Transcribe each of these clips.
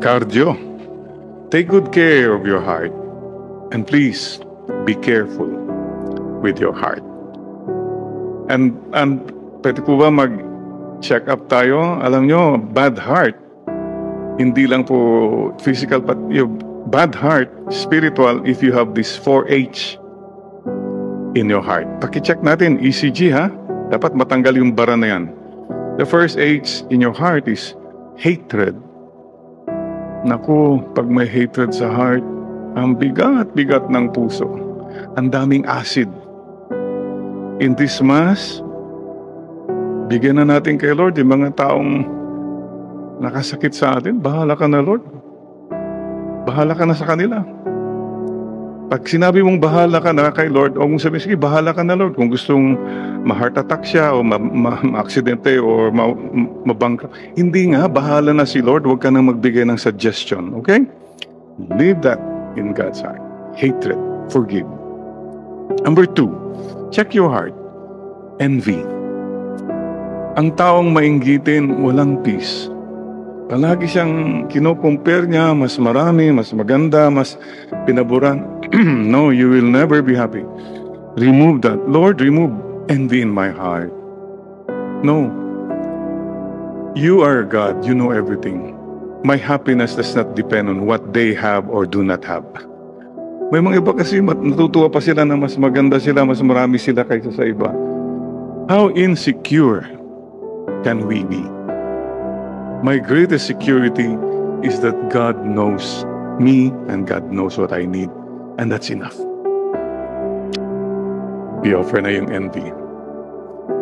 cardio. Take good care of your heart. And please, be careful with your heart. And pwede po ba mag-check up tayo? Alam nyo, bad heart, hindi lang po physical, but your bad heart, spiritual, if you have this 4H in your heart. Paki-check natin, ECG ha? Dapat matanggal yung bara na yan. The first H in your heart is hatred. Naku, pag may hatred sa heart, ang bigat-bigat ng puso. Ang daming acid. In this Mass, bigyan na natin kay Lord yung mga taong nakasakit sa atin. Bahala ka na, Lord. Bahala ka na sa kanila. Pag sinabi mong bahala ka na kay Lord, o mong sabihin, sige, bahala ka na, Lord. Kung gustong ma-heart attack siya, o ma-aksidente, o mabangka. Hindi nga, bahala na si Lord. Huwag ka nang magbigay ng suggestion. Okay? Leave that in God's heart. Hatred. Forgive. Number 2, check your heart. Envy. Ang taong mainggitin, walang peace. Palagi siyang kino-compare niya, mas marami, mas maganda, mas pinaburan. No, you will never be happy. Remove that. Lord, remove envy in my heart. No. You are God. You know everything. My happiness does not depend on what they have or do not have. May mga iba kasi natutuwa pa sila na mas maganda sila, mas marami sila kaysa sa iba. How insecure can we be? My greatest security is that God knows me and God knows what I need. And that's enough. I-offer na yung envy.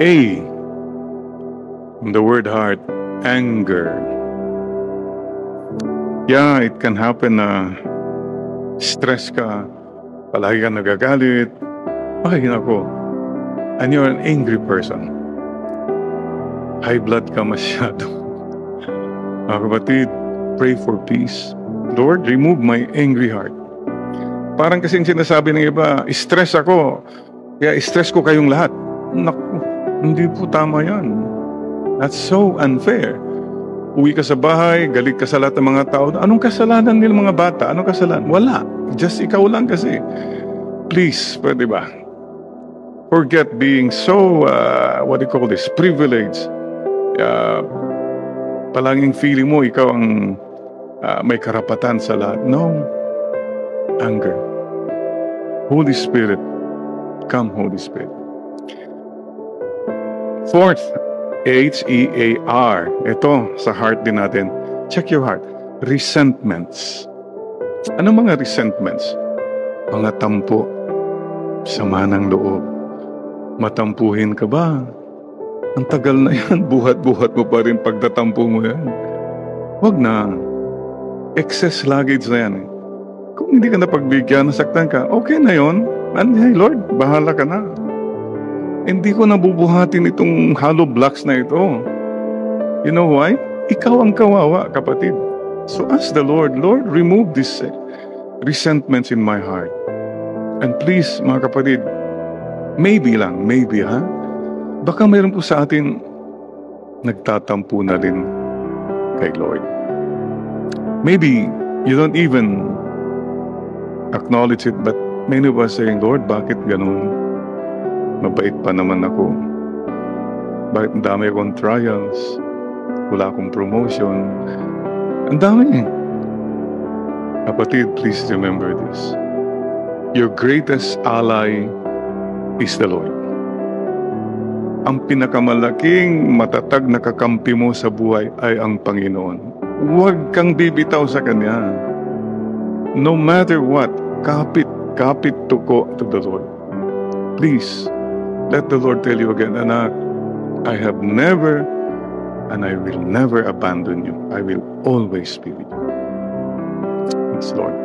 A, from the word heart, anger. Yeah, it can happen na stress ka, palagi ka nagagalit. Ay, nako. And you're an angry person. High blood ka masyado. Mga kapatid, pray for peace. Lord, remove my angry heart. Parang kasing sinasabi ng iba, stress ako, kaya stress ko kayong lahat. Naku, hindi po tama yan. That's so unfair. Uwi ka sa bahay, galit ka sa lahat ng mga tao. Anong kasalanan nila mga bata? Anong kasalanan? Wala. Just ikaw lang kasi. Please, pwede ba? Forget being so, what do you call this, privileged. Palaging feeling mo, ikaw ang may karapatan sa lahat. No. Anger. Holy Spirit. Come, Holy Spirit. Fourth, H-E-A-R. Ito, sa heart din natin. Check your heart. Resentments. Ano mga resentments? Mga tampo. Sama ng loob. Matampuhin ka ba? Ang tagal na yan. Buhat-buhat mo pa rin pagtatampo mo yan. Huwag na. Excess luggage na yan. Kung hindi ka napagbigyan, nasaktan ka, okay na yon. And hey Lord, bahala ka na. Hindi ko nabubuhatin itong hollow blocks na ito. You know why? Ikaw ang kawawa, kapatid. So ask the Lord, Lord, remove these resentments in my heart. And please, mga kapatid, maybe lang, maybe ha? Baka mayroon po sa atin nagtatampo na rin kay Lord. Maybe you don't even acknowledge it, but many of us saying, Lord, bakit ganun? Mabait pa naman ako. Bakit ang dami akong trials? Wala akong promotion. Ang dami. Kapatid, please remember this. Your greatest ally is the Lord. Ang pinakamalaking matatag na kakampi mo sa buhay ay ang Panginoon. Huwag kang bibitaw sa Kanya. No matter what, kapit to the Lord. Please, let the Lord tell you again, anak, I have never and I will never abandon you. I will always be with you. Yes, Lord.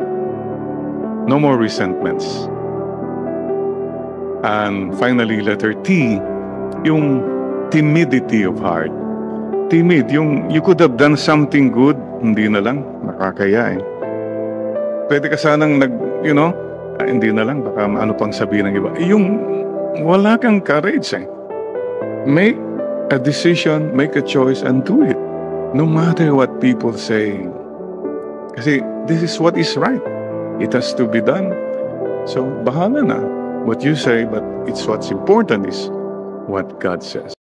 No more resentments. And finally, letter T, yung timidity of heart. Timid, yung you could have done something good, hindi na lang, nakakaya eh. Pwede ka sanang hindi na lang, baka ano pang sabihin ng iba. Yung wala kang courage eh. Make a decision, make a choice, and do it. No matter what people say. Kasi this is what is right. It has to be done. So, bahala na what you say, but it's what's important is what God says.